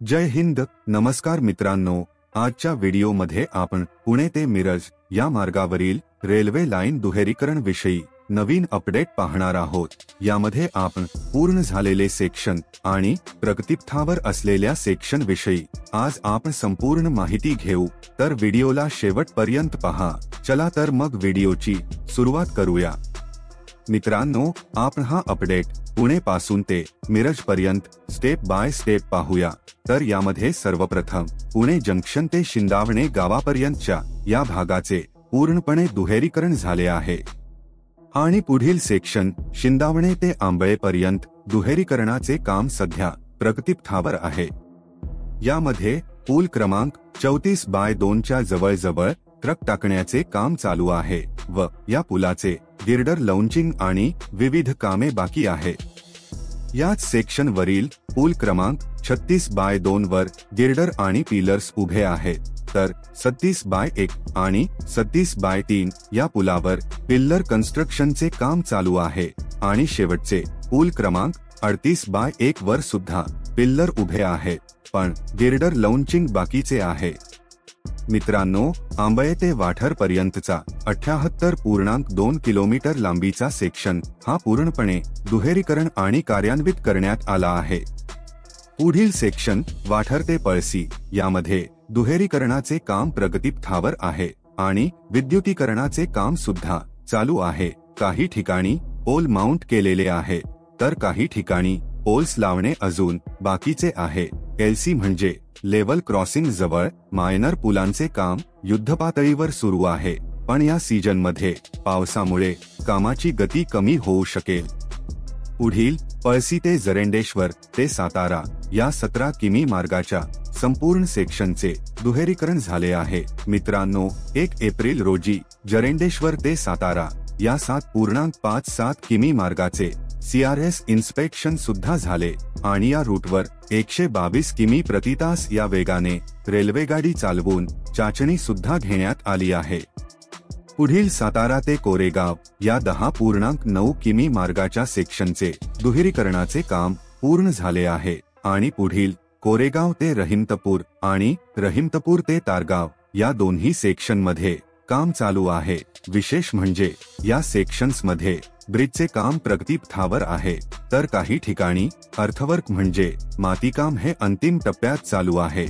जय हिंद, नमस्कार मित्रांनो. आजच्या व्हिडिओमध्ये आपण पुणे ते मिरज या मार्गावरील रेल्वे लाईन दुहेरीकरण विषयी नवीन अपडेट पाहणार आहोत. यामध्ये आपण पूर्ण झालेले सेक्शन आणि प्रगतीपथावर असलेल्या सेक्शन विषयी आज आपण संपूर्ण माहिती घेऊ, तर व्हिडिओला शेवटपर्यंत पहा. चला तर मग व्हिडिओची सुरुवात करूया. मित्रांनो, आपण हा अपडेट पुणे पासून ते मिरज पर्यंत स्टेप बाय स्टेप पाहूया. तर यामध्ये सर्वप्रथम पुणे जंक्शन ते शिंदावणे गावापर्यंतच्या या भागाचे पूर्णपणे दुहेरीकरण झाले आहे आणि पुढील सेक्शन शिंदावणे ते आंबळेपर्यंत दुहेरीकरणाचे काम सध्या प्रगतीपथावर आहे. यामध्ये पूल क्रमांक 34/2च्या जवळजवळ ट्रक टाकण्याचे काम चालू आहे व या पुलाचे गिर्डर लॉन्चिंग आणि विविध कामे बाकी आहेत. याच सेक्शन वरील पूल क्रमांक 36/2 वर गिर्डर आणि पिलर्स उभे आहेत, तर 36/1 आणि 36/3 या पुलावर पिल्लर कन्स्ट्रक्शनचे काम चालू आहे आणि शेवटचे पूल क्रमांक 38/1 वर सुद्धा पिल्लर उभे आहेत, पण गिर्डर लॉन्चिंग बाकीचे आहे. मित्रांनो, आंबळे ते वाठर पर्यंतचा 78.2 किलोमीटर लांबीचा सेक्शन हा पूर्णपणे दुहेरीकरण आणि कार्यान्वित करण्यात आला आहे. पुढील सेक्शन वाठर ते पळसी यामध्ये दुहेरीकरणाचे काम प्रगतीपथावर आहे आणि विद्युतीकरणाचे काम सुद्धा चालू आहे. काही ठिकाणी पोल माउंट केलेले आहे, तर काही ठिकाणी पोल्स लावणे अजून बाकीचे आहे. एलसी म्हणजे लेवल क्रॉसिंग जवळ मायनर पुलांचे काम युद्धपातळीवर सुरू आहे, पण या सीजनमध्ये पावसामुळे कामाची गती कमी होऊ शकेल. पुढील पळसी ते जरेंडेश्वर ते सातारा या 17 किमी मार्गाच्या संपूर्ण सेक्शनचे दुहेरीकरण झाले आहे. मित्रांनो, 1 एप्रिल रोजी जरेंडेश्वर ते सातारा या 7.57 किमी मार्गाचे CRS इन्स्पेक्शन सुद्धा झाले आणि या रूटवर 122 किमी प्रति तास या वेगाने रेल्वेगाडी चालवून चाचणी सुद्धा घेण्यात आली आहे. पुढील सातारा ते कोरेगाव या 10.9 किमी मार्गाच्या सेक्शनचे दुहेरीकरणाचे काम पूर्ण झाले आहे आणि पुढील कोरेगाव ते रहिमतपूर आणि रहिमतपूर ते तारगाव या दोन्ही सेक्शनमध्ये काम चालू आहे. विशेष म्हणजे या सेक्शन्समध्ये ब्रिजचे काम प्रगतीपथावर आहे, तर काही ठिकाणी अर्थवर्क म्हणजे मातीकाम हे अंतिम टप्प्यात चालू आहे.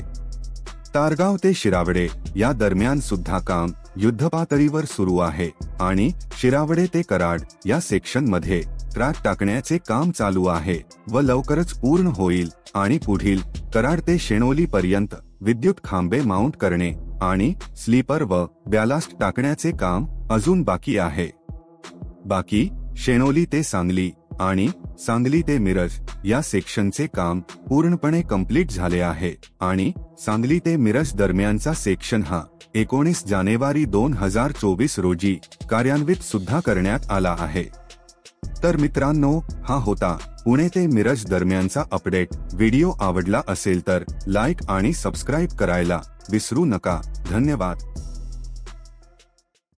तारगाव ते शिरावडे या दरम्यान सुद्धा काम युद्धपातळीवर सुरू आहे आणि शिरावडे ते कराड या सेक्शनमध्ये ट्रॅक टाकण्याचे काम चालू आहे व लवकरच पूर्ण होईल. आणि पुढील कराड ते शेणोली पर्यंत विद्युत खांबे माउंट करणे आणि स्लीपर व बॅलास्ट टाकण्याचे काम अजून बाकी आहे. बाकी शेणोली ते सांगली आणि सांगली ते मिरज या सेक्शनचे काम पूर्णपणे कंप्लीट झाले आहे आणि सांगली ते मिरज दरम्यानचा सेक्शन हा 19 जानेवारी 2024 रोजी कार्यान्वित सुद्धा करण्यात आला आहे. तर मित्रांनो, हा होता पुणे ते मिरज दरम्यानचा अपडेट. व्हिडिओ आवडला असेल तर लाईक आणि सबस्क्राईब करायला विसरू नका. धन्यवाद.